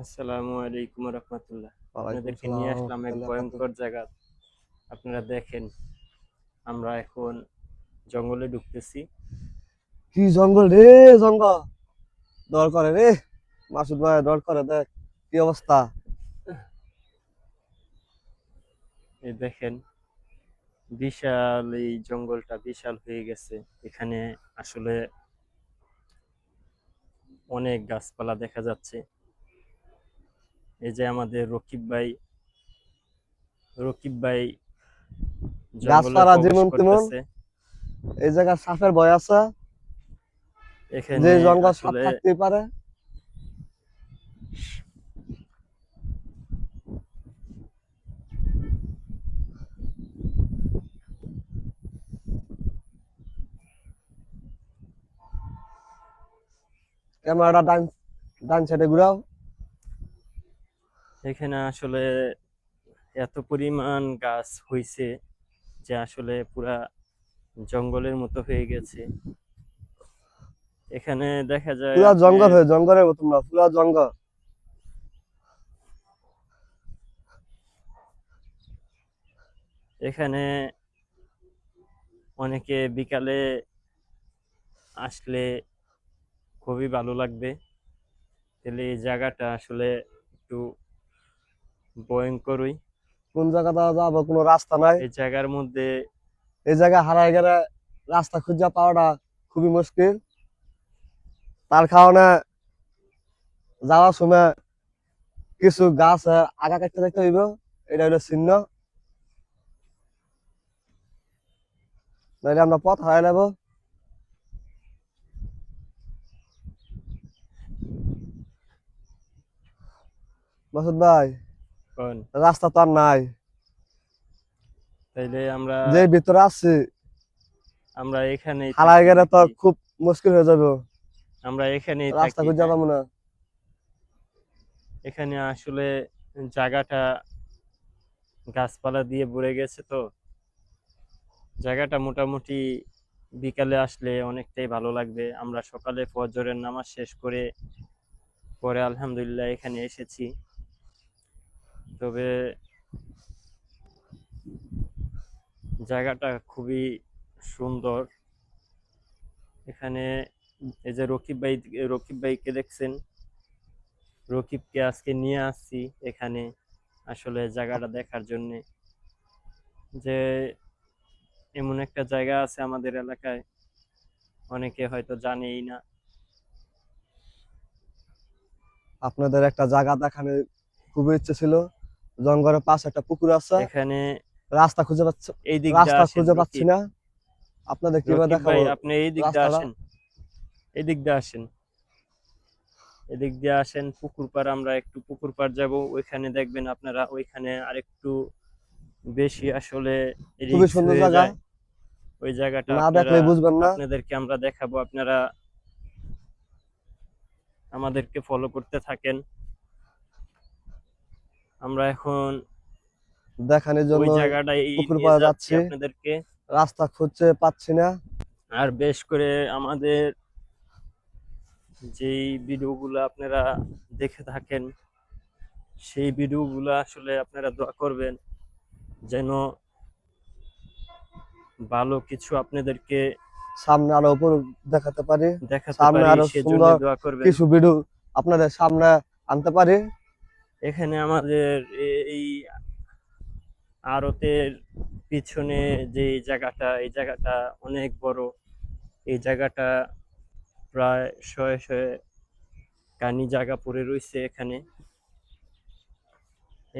আসসালামু আলাইকুম রহমতুল্লাহ। ওয়ালাইকুম আপনাদেরকে সালাম নিয়ে আসলাম এক রহমতুল্লাহ বারাকাতুহু। ভয়ঙ্কর জায়গা। আপনারা দেখেন, আমরা এখন জঙ্গলে ঢুকতেছি। কি জঙ্গল রে, জঙ্গল ডর করে রে। মাসুদ ভাই ডর করে, দেখ কি অবস্থা। এই দেখেন, বিশাল এই জঙ্গলটা বিশাল হয়ে গেছে। এখানে আসলে অনেক গাছপালা দেখা যাচ্ছে। এই যে আমাদের রকিব ভাই জঙ্গলে গাছপালা প্রবেশ যেমন তেমন, করতেছে। এই জায়গায় সাপের ভয় আছে। যে এখানে জঙ্গল সাপ আসলে থাকতেই পারে। ক্যামেরাটা ডান ডান সাইডে ঘুরাও। এখানে আসলে এত পরিমাণ গাছ হইছে যে আসলে পুরা জঙ্গলের মতো হয়ে গেছে। এখানে দেখা যায় পুরা জঙ্গল আপনার, হয়ে জঙ্গলের মতন না, পুরা জঙ্গল। এখানে অনেকে বিকালে আসলে খুবই ভালো লাগবে। তাহলে এই জায়গাটা আসলে একটু ভয়ঙ্করই। কোন জায়গাটা যাবো, কোনো রাস্তা নাই। এই জায়গার মধ্যে এই জায়গায় হারাই গেলে রাস্তা খুঁজে পাওয়াটা খুবই মুশকিল। তার কারণে যাওয়ার সময় কিছু গাছ আগা কাটতে দেখতে হইব। এটা হলো চিহ্ন, নাহলে আমরা পথ হারাই নেবো। মাসুদ ভাই, কোন, রাস্তা তো আর নাই। তাইলে আমরা যে ভিতরে আছি, আমরা এখানেই হারাই থাকি গেলে তো নাকি? খুব মুশকিল হয়ে যাবে। আমরা এখানেই রাস্তা থাকি, খুঁজে হ্যাঁ। পাবো না। এখানে আসলে জায়গাটা গাছপালা দিয়ে ভরে গেছে, তো জায়গাটা মোটামুটি বিকালে আসলে অনেকটাই ভালো লাগবে। আমরা সকালে ফজরের নামাজ শেষ করে পরে আলহামদুলিল্লাহ এখানে এসেছি। তবে জায়গাটা খুবই সুন্দর। এখানে এই যে রকিব ভাইকে দেখছেন, রকিবকে আজকে নিয়ে আসছি এখানে আসলে জায়গাটা দেখার জন্য, যে এমন একটা জায়গা আছে আমাদের এলাকায়, অনেকে হয়তো জানেই না। আপনাদের একটা জায়গা দেখানোর খুবই ইচ্ছে ছিল। জঙ্গলের পাশে একটা পুকুর আছে। এখানে রাস্তা খুঁজে পাচ্ছি, এই দিক দিয়ে রাস্তা আসেন খুঁজে পাচ্ছি রকিব। না। আপনাদের কিভাবে রকিব ভাই দেখাবো আপনি এই দিক দিয়ে রাস্তাটা? আসেন, এই দিক দিয়ে আসেন, এদিক দিয়ে আসেন। পুকুর পাড়, আমরা একটু পুকুর পাড় যাবো। ওইখানে দেখবেন আপনারা, ওইখানে আরেকটু বেশি আসলে খুবই রিস্ক সুন্দর হয়ে জায়গা, যায়। ওই জায়গাটা না দেখলে বুঝবেন না। আপনাদেরকে আমরা দেখাবো। আপনারা আমাদেরকে ফলো করতে থাকেন। আমরা এখন দেখানোর ওই জন্য জায়গাটাই পুকুর নিয়ে পাড়ে যাচ্ছি যাচ্ছি, আপনাদেরকে। রাস্তা খুঁজে পাচ্ছি না। আর বেশ করে আমাদের যেই ভিডিওগুলো আপনারা দেখে থাকেন, সেই ভিডিওগুলো আসলে আপনারা দোয়া করবেন যেন ভালো কিছু আপনাদেরকে সামনে আরো উপর দেখাতে পারি, দেখাতে সামনে পারি, আরো সেজন্য সুন্দর দোয়া করবেন। কিছু ভিডিও আপনাদের সামনে আনতে পারি। এখানে আমাদের এই আড়তের পিছনে যে জায়গাটা, এই জায়গাটা অনেক বড়। এই জায়গাটা প্রায় শয়ে শয়ে কানি জায়গা পড়ে রয়েছে এখানে।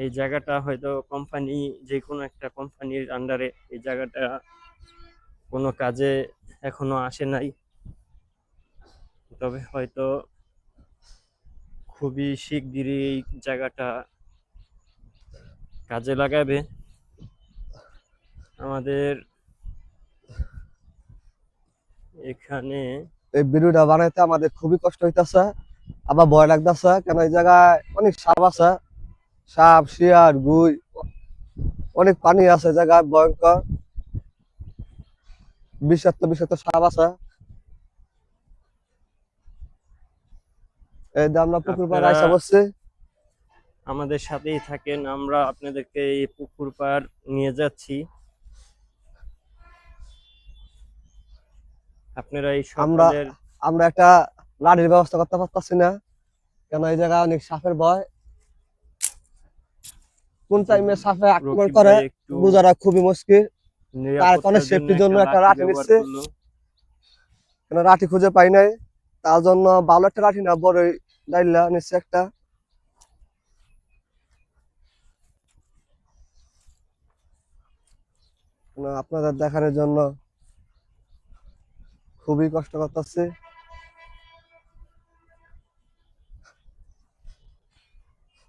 এই জায়গাটা হয়তো কোম্পানি, যে কোনো একটা কোম্পানির আন্ডারে এই জায়গাটা কোনো কাজে এখনো আসে নাই। তবে হয়তো খুবই শিগগিরই এই জায়গাটা কাজে লাগাবে। আমাদের এখানে এই ভিডিওটা বানাইতে আমাদের খুবই কষ্ট হইতাছে, আবার ভয় লাগতেছে, কেন এই জায়গায় অনেক সাপ আছে। সাপ, শিয়াল, গুই, অনেক পানি আছে জায়গায়, ভয়ঙ্কর বিষাক্ত বিষাক্ত সাপ আছে। এই যে আমরা পুকুর পাড়ে আপনারা আইসা বসছি। আমাদের সাথেই থাকেন, আমরা আপনাদেরকে এই পুকুর পাড় নিয়ে যাচ্ছি। আপনারা এই আমরা সকালের আমরা একটা লাঠির ব্যবস্থা করতে পারতাছি না, কেন এই জায়গায় অনেক সাপের ভয়। কোন টাইমে সাপে আক্রমণ রকিব করে ভাই একটু বোঝাটা খুবই মুশকিল। তার কারণে নিরাপত্তার জন্য সেফটির জন্য একটা একটা লাঠি লাঠি ব্যবহার নিচ্ছে, করলো। কেন লাঠি খুঁজে পাই নাই, তার জন্য ভালো একটা লাঠি না বড় ডাইলা নিচ্ছে একটা। আপনাদের দেখানোর জন্য খুবই কষ্ট করতেছে।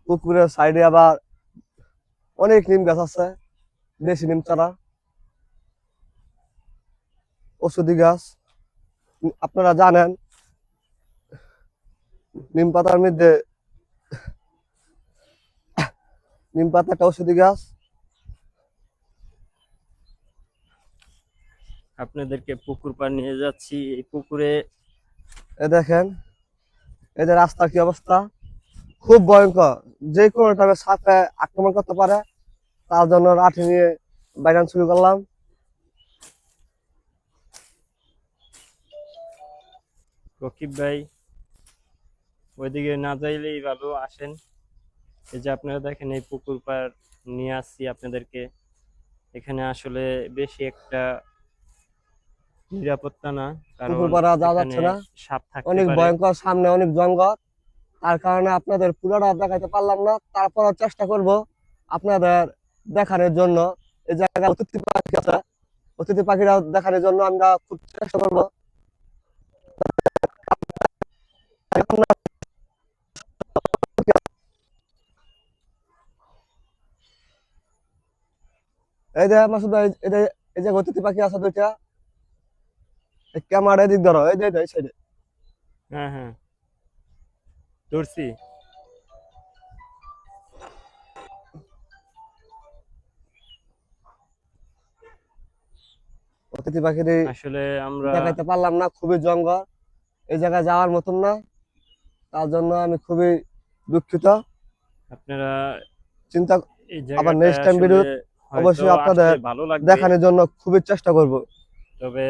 পুকুরের সাইডে আবার অনেক নিম গাছ আছে, দেশি নিম চারা, ওষুধি গাছ। আপনারা জানেন নিম পাতার মধ্যে, নিম পাতা একটা ওষুধি গাছ। আপনাদেরকে পুকুর পাড় নিয়ে যাচ্ছি। এই পুকুরে এ দেখেন এদের রাস্তার কি অবস্থা, খুব ভয়ঙ্কর। যে কোনো টাইমে সাপে আক্রমণ করতে পারে, তার জন্য লাঠি নিয়ে বাইরান শুরু করলাম। রকিব ভাই ওইদিকে না যাইলেই ভালো, আসেন। এই যে আপনারা দেখেন এই পুকুর পাড় নিয়ে আসছি আপনাদেরকে। এখানে আসলে বেশি একটা নিরাপত্তা না, পুকুর কারণ পাড়া যাওয়া এখানে যাচ্ছে না, সাপ থাকতে অনেক পারে। ভয়ঙ্কর, সামনে অনেক জঙ্গল। তার কারণে আপনাদের পুরোটা দেখাতে পারলাম না, তারপরও চেষ্টা করব আপনাদের দেখানোর জন্য। এই জায়গায় অতিথি পাখি আছে, অতিথি পাখিরা দেখানোর জন্য আমরা খুব চেষ্টা করবো। এই যে মাসুদ ভাই, এই যে অতিথি পাখি আছে দুইটা, ক্যামেরা এদিক ধরো, এই যে এই সাইডে। হ্যাঁ হ্যাঁ, ধরছি। অতিথি পাখির আসলে আমরা দেখাইতে পারলাম না, খুবই জঙ্গল, এই জায়গায় যাওয়ার মতন না। তার জন্য আমি খুবই দুঃখিত। আপনারা চিন্তা, এই আবার জায়গাটায় নেক্সট টাইম আসলে ভিডিও হয়তো অবশ্যই আসলে আপনাদের ভালো লাগবে। দেখানোর জন্য খুবই চেষ্টা করব। তবে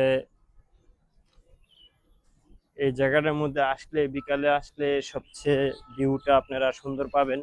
এই জায়গাটার মধ্যে আসলে, বিকালে আসলে সবচেয়ে ভিউটা আপনারা সুন্দর পাবেন।